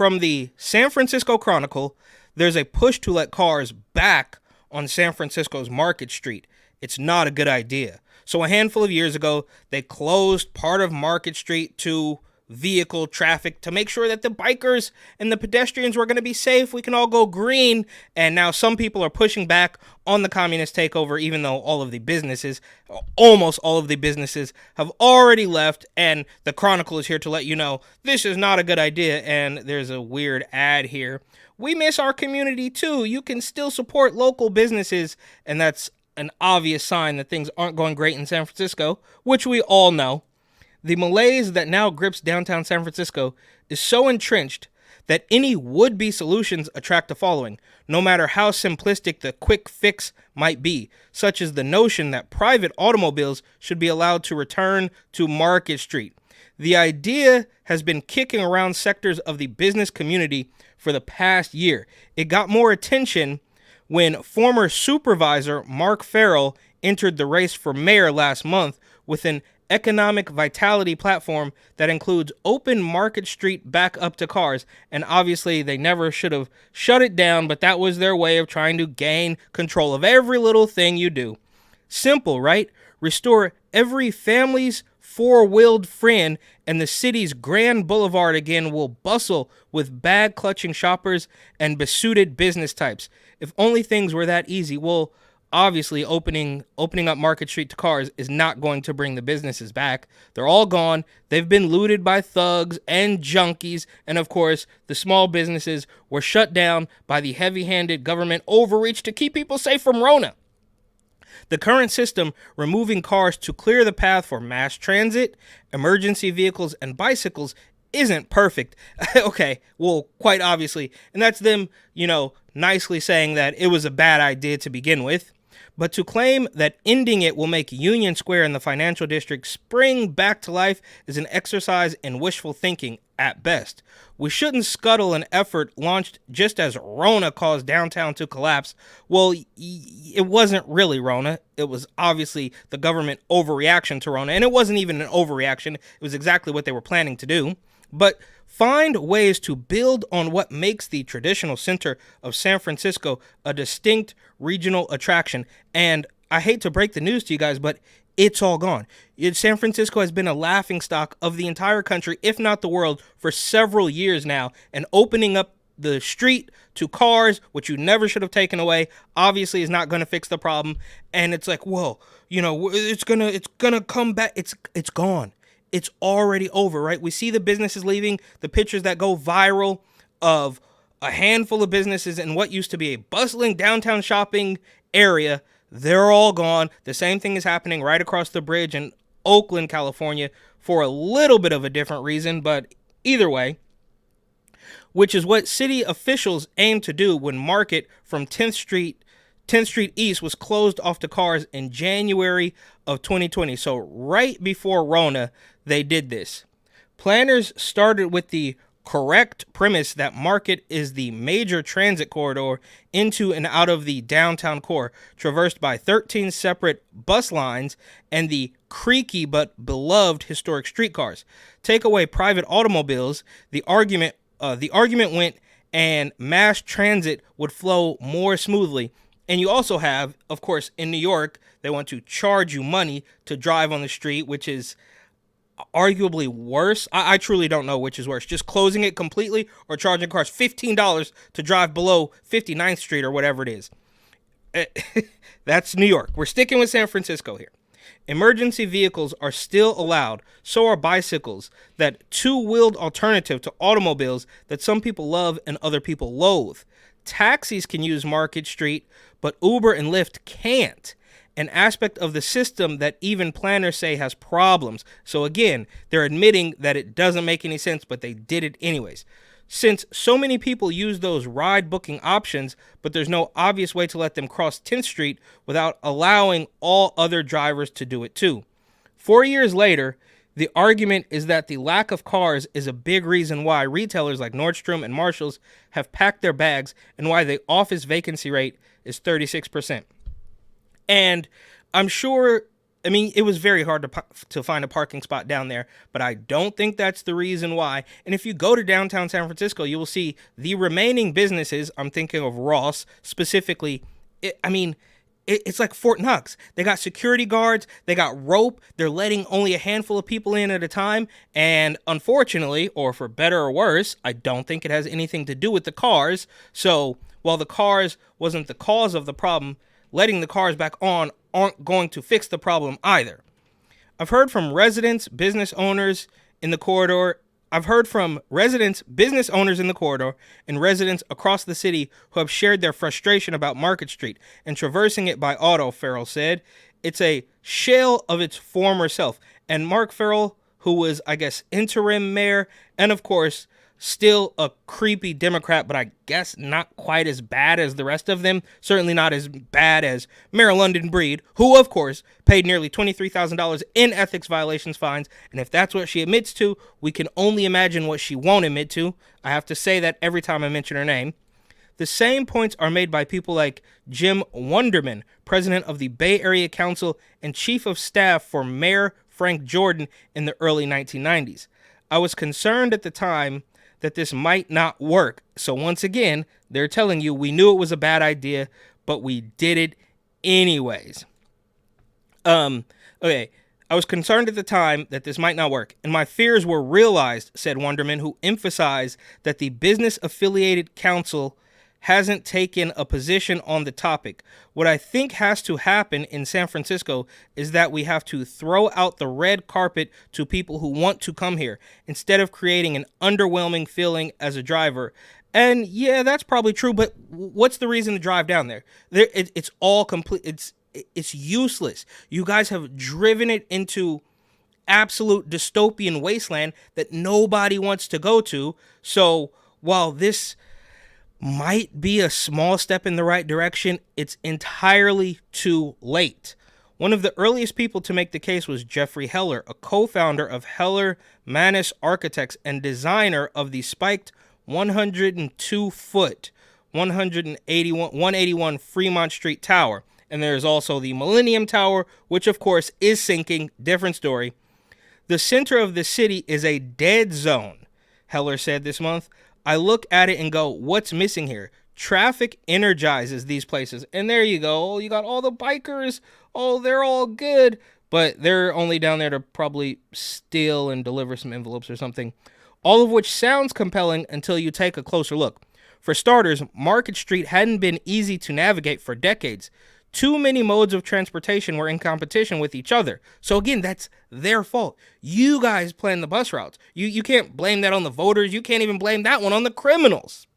From the San Francisco Chronicle, there's a push to let cars back on San Francisco's Market Street. It's not a good idea. So a handful of years ago, they closed part of Market Street to vehicle traffic to make sure that the bikers and the pedestrians were going to be safe. We can all go green. And now some people are pushing back on the communist takeover, even though almost all of the businesses have already left. And the Chronicle is here to let you know this is not a good idea. And there's a weird ad here. We miss our community too. You can still support local businesses. And that's an obvious sign that things aren't going great in San Francisco, which we all know. The malaise that now grips downtown San Francisco is so entrenched that any would-be solutions attract the following, no matter how simplistic the quick fix might be, such as the notion that private automobiles should be allowed to return to Market Street. The idea has been kicking around sectors of the business community for the past year. It got more attention when former supervisor Mark Farrell entered the race for mayor last month with an economic vitality platform that includes open Market Street back up to cars. And obviously they never should have shut it down, but that was their way of trying to gain control of every little thing you do. Simple, right? Restore every family's four-wheeled friend, and the city's Grand Boulevard again will bustle with bag-clutching shoppers and besuited business types. If only things were that easy. Well, obviously opening up Market Street to cars is not going to bring the businesses back. They're all gone. They've been looted by thugs and junkies. And of course, the small businesses were shut down by the heavy-handed government overreach to keep people safe from Rona. The current system, removing cars to clear the path for mass transit, emergency vehicles, and bicycles, isn't perfect. Okay, well, quite obviously. And that's them, nicely saying that it was a bad idea to begin with. But to claim that ending it will make Union Square and the financial district spring back to life is an exercise in wishful thinking at best. We shouldn't scuttle an effort launched just as Rona caused downtown to collapse. Well, it wasn't really Rona. It was obviously the government overreaction to Rona. And it wasn't even an overreaction. It was exactly what they were planning to do. But find ways to build on what makes the traditional center of San Francisco a distinct regional attraction. And I hate to break the news to you guys, but it's all gone. San Francisco has been a laughingstock of the entire country, if not the world, for several years now. And opening up the street to cars, which you never should have taken away, obviously is not going to fix the problem. And it's like, whoa, it's gonna come back. It's gone. It's already over, right? We see the businesses leaving, the pictures that go viral of a handful of businesses in what used to be a bustling downtown shopping area. They're all gone. The same thing is happening right across the bridge in Oakland, California, for a little bit of a different reason, but either way, which is what city officials aimed to do when Market from 10th Street East was closed off to cars in January of 2020. So right before Rona, they did this. Planners started with the correct premise that Market is the major transit corridor into and out of the downtown core, traversed by 13 separate bus lines and the creaky but beloved historic streetcars. Take away private automobiles, the argument went, and mass transit would flow more smoothly. And you also have, of course, in New York, they want to charge you money to drive on the street, which is arguably worse. I truly don't know which is worse, just closing it completely or charging cars $15 to drive below 59th Street or whatever it is. That's New York. We're sticking with San Francisco here. Emergency vehicles are still allowed, so are bicycles, that two-wheeled alternative to automobiles that some people love and other people loathe. Taxis can use Market Street, but Uber and Lyft can't. An aspect of the system that even planners say has problems. So again, they're admitting that it doesn't make any sense, but they did it anyways. Since so many people use those ride booking options, but there's no obvious way to let them cross 10th Street without allowing all other drivers to do it too. 4 years later, the argument is that the lack of cars is a big reason why retailers like Nordstrom and Marshalls have packed their bags and why the office vacancy rate is 36%. And I'm sure I mean, it was very hard to find a parking spot down there, but I don't think that's the reason why. And if you go to downtown San Francisco, you will see the remaining businesses. I'm thinking of Ross specifically. It's like Fort Knox. They got security guards, they got rope, they're letting only a handful of people in at a time. And unfortunately, or for better or worse, I don't think it has anything to do with the cars. So while the cars wasn't the cause of the problem, letting the cars back on aren't going to fix the problem either. I've heard from residents, business owners in the corridor. I've heard from residents, business owners in the corridor, and residents across the city who have shared their frustration about Market Street and traversing it by auto, Farrell said. It's a shell of its former self. And Mark Farrell, who was, I guess, interim mayor, and of course, still a creepy Democrat, but I guess not quite as bad as the rest of them. Certainly not as bad as Mayor London Breed, who, of course, paid nearly $23,000 in ethics violations fines. And if that's what she admits to, we can only imagine what she won't admit to. I have to say that every time I mention her name. The same points are made by people like Jim Wunderman, president of the Bay Area Council and chief of staff for Mayor Frank Jordan in the early 1990s. I was concerned at the time that this might not work. So once again, they're telling you we knew it was a bad idea, but we did it anyways. Okay. I was concerned at the time that this might not work, and my fears were realized, said Wunderman, who emphasized that the business-affiliated council hasn't taken a position on the topic. What I think has to happen in San Francisco is that we have to throw out the red carpet to people who want to come here instead of creating an underwhelming feeling as a driver. And yeah, that's probably true, but what's the reason to drive down there? It's all complete. It's useless. You guys have driven it into absolute dystopian wasteland that nobody wants to go to. So while this might be a small step in the right direction, it's entirely too late. One of the earliest people to make the case was Jeffrey Heller, a co-founder of Heller Manis Architects and designer of the spiked 102-foot 181 Fremont Street Tower. And there's also the Millennium Tower, which of course is sinking, different story. The center of the city is a dead zone, Heller said this month. I look at it and go, what's missing here? Traffic energizes these places. And there you go. You got all the bikers. Oh, they're all good. But they're only down there to probably steal and deliver some envelopes or something. All of which sounds compelling until you take a closer look. For starters, Market Street hadn't been easy to navigate for decades. Too many modes of transportation were in competition with each other. So again, that's their fault. You guys plan the bus routes. You can't blame that on the voters. You can't even blame that one on the criminals.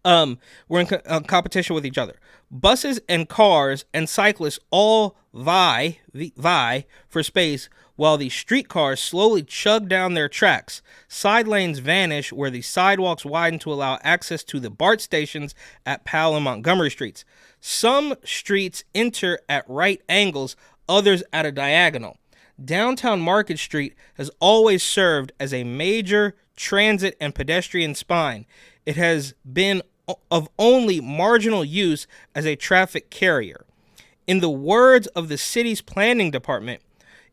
We're in competition with each other. Buses and cars and cyclists all vie for space while the streetcars slowly chug down their tracks. Side lanes vanish where the sidewalks widen to allow access to the BART stations at Powell and Montgomery Streets. Some streets enter at right angles, others at a diagonal. Downtown Market Street has always served as a major transit and pedestrian spine. It has been of only marginal use as a traffic carrier. In the words of the city's planning department,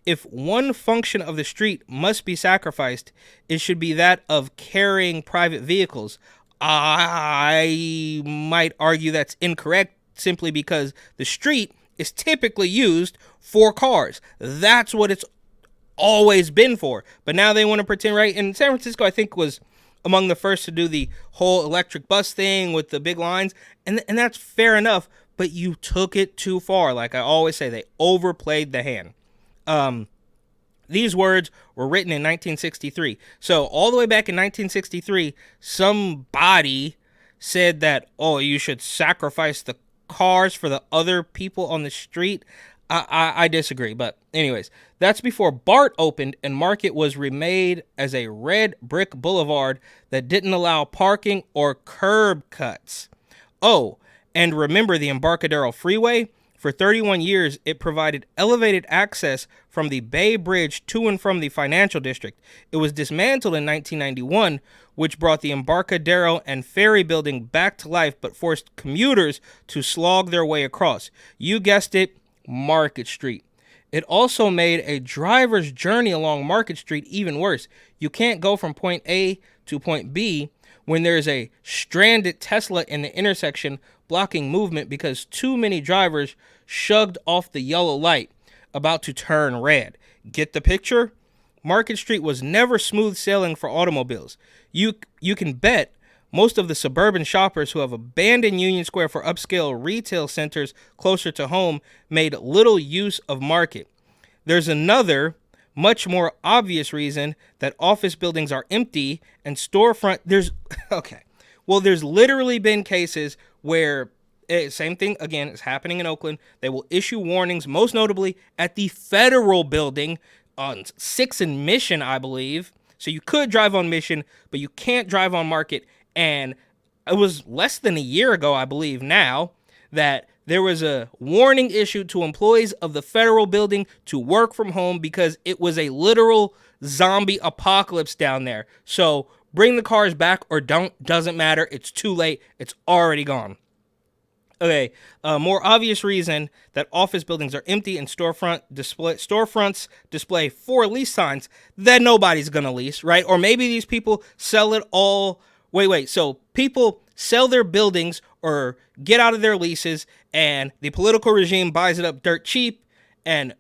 if one function of the street must be sacrificed, it should be that of carrying private vehicles. I might argue that's incorrect simply because the street is typically used for cars. That's what it's always been for. But now they want to pretend, right? And San Francisco, I think, was among the first to do the whole electric bus thing with the big lines. And that's fair enough, but you took it too far. Like I always say, they overplayed the hand. These words were written in 1963. So all the way back in 1963, somebody said that, oh, you should sacrifice the cars for the other people on the street. I disagree. But anyways, that's before BART opened and Market was remade as a red brick boulevard that didn't allow parking or curb cuts. Oh, and remember the Embarcadero Freeway? For 31 years, it provided elevated access from the Bay Bridge to and from the financial district. It was dismantled in 1991, which brought the Embarcadero and ferry building back to life, but forced commuters to slog their way across. You guessed it, Market Street. It also made a driver's journey along Market Street even worse. You can't go from point A to point B when there's a stranded Tesla in the intersection blocking movement because too many drivers shrugged off the yellow light about to turn red. Get the picture? Market Street was never smooth sailing for automobiles. You can bet most of the suburban shoppers who have abandoned Union Square for upscale retail centers closer to home made little use of Market. There's another, much more obvious reason that office buildings are empty and storefront. Okay. Well, there's literally been cases where same thing again is happening in Oakland. They will issue warnings, most notably at the federal building on 6th and Mission, I believe. So you could drive on Mission, but you can't drive on Market. And it was less than a year ago, I believe now, that there was a warning issued to employees of the federal building to work from home because it was a literal zombie apocalypse down there. So bring the cars back or don't, doesn't matter. It's too late. It's already gone. Okay, a more obvious reason that office buildings are empty and storefronts display for lease signs that nobody's gonna lease, right? Or maybe these people sell it all. Wait. So people sell their buildings or get out of their leases, and the political regime buys it up dirt cheap and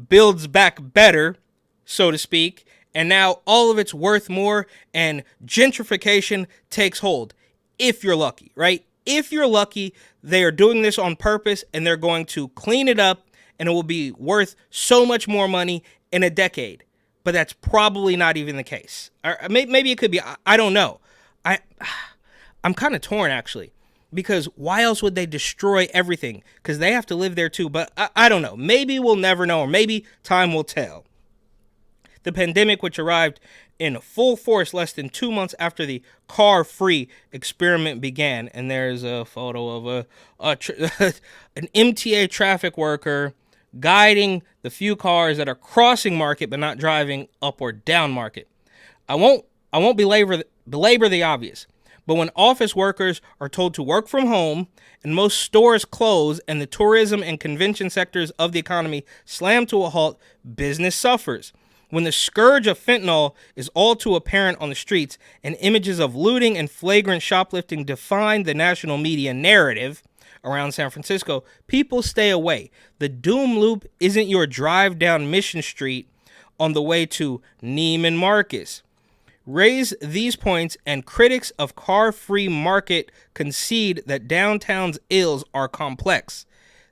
builds back better, so to speak. And now all of it's worth more, and gentrification takes hold. If you're lucky, right? If you're lucky, they are doing this on purpose and they're going to clean it up and it will be worth so much more money in a decade. But that's probably not even the case. Or maybe it could be. I don't know. I'm kind of torn, actually, because why else would they destroy everything? Because they have to live there too. But I don't know. Maybe we'll never know, or maybe time will tell. The pandemic, which arrived in full force less than 2 months after the car-free experiment began. And there's a photo of an MTA traffic worker guiding the few cars that are crossing Market but not driving up or down Market. I won't belabor the obvious, but when office workers are told to work from home and most stores close and the tourism and convention sectors of the economy slam to a halt, business suffers. When the scourge of fentanyl is all too apparent on the streets and images of looting and flagrant shoplifting define the national media narrative around San Francisco, people stay away. The doom loop isn't your drive down Mission Street on the way to Neiman Marcus. Raise these points and critics of car-free Market concede that downtown's ills are complex.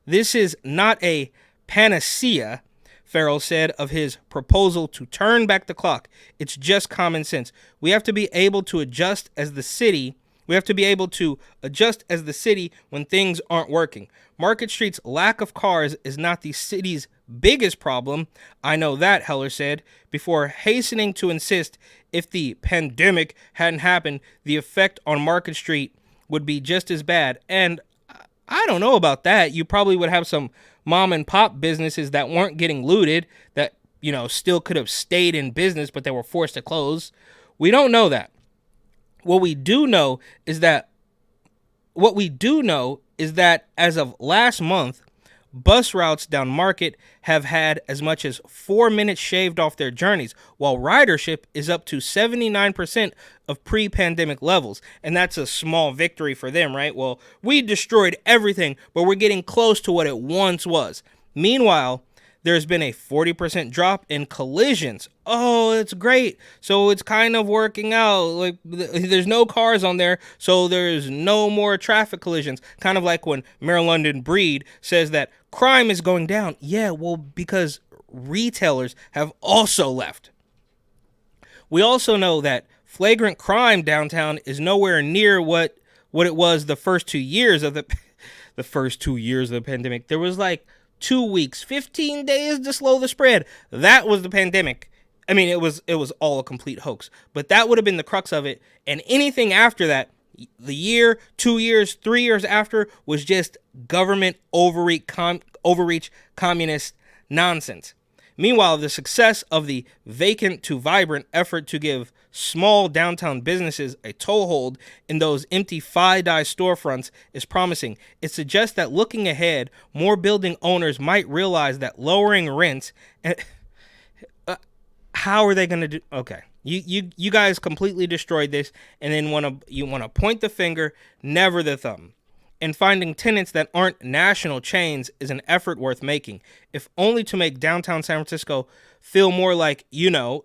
This is not a panacea, Farrell said of his proposal to turn back the clock. It's just common sense. We have to be able to adjust as the city. We have to be able to adjust as the city when things aren't working. Market Street's lack of cars is not the city's biggest problem. I know that, Heller said, before hastening to insist if the pandemic hadn't happened, the effect on Market Street would be just as bad. And I don't know about that. You probably would have some mom and pop businesses that weren't getting looted that, still could have stayed in business, but they were forced to close. We don't know that. What we do know is that as of last month, bus routes down Market have had as much as 4 minutes shaved off their journeys, while ridership is up to 79% of pre-pandemic levels. And that's a small victory for them, right? Well, we destroyed everything, but we're getting close to what it once was. Meanwhile, there's been a 40% drop in collisions. Oh, it's great. So it's kind of working out. Like, there's no cars on there, so there's no more traffic collisions. Kind of like when Mayor London Breed says that crime is going down. Yeah, well, because retailers have also left. We also know that flagrant crime downtown is nowhere near what it was the first 2 years of the pandemic. There was like 2 weeks, 15 days to slow the spread. That was the pandemic. I mean, it was all a complete hoax, but that would have been the crux of it. And anything after that, the year, 2 years, 3 years after, was just government overreach communist nonsense. Meanwhile, the success of the vacant to vibrant effort to give small downtown businesses a toehold in those empty FI-DI storefronts is promising. It suggests that looking ahead, more building owners might realize that lowering rents and how are they going to do? Okay, you guys completely destroyed this, and then want to point the finger, never the thumb. And finding tenants that aren't national chains is an effort worth making, if only to make downtown San Francisco feel more like,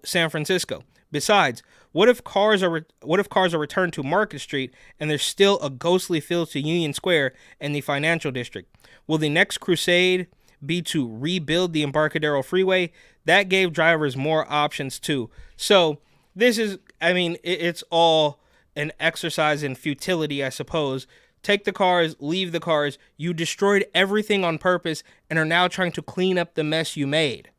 San Francisco. Besides, what if cars are returned to Market Street and there's still a ghostly feel to Union Square and the financial district? Will the next crusade be to rebuild the Embarcadero Freeway? That gave drivers more options too. So this is, it's all an exercise in futility, I suppose. Take the cars, leave the cars. You destroyed everything on purpose and are now trying to clean up the mess you made.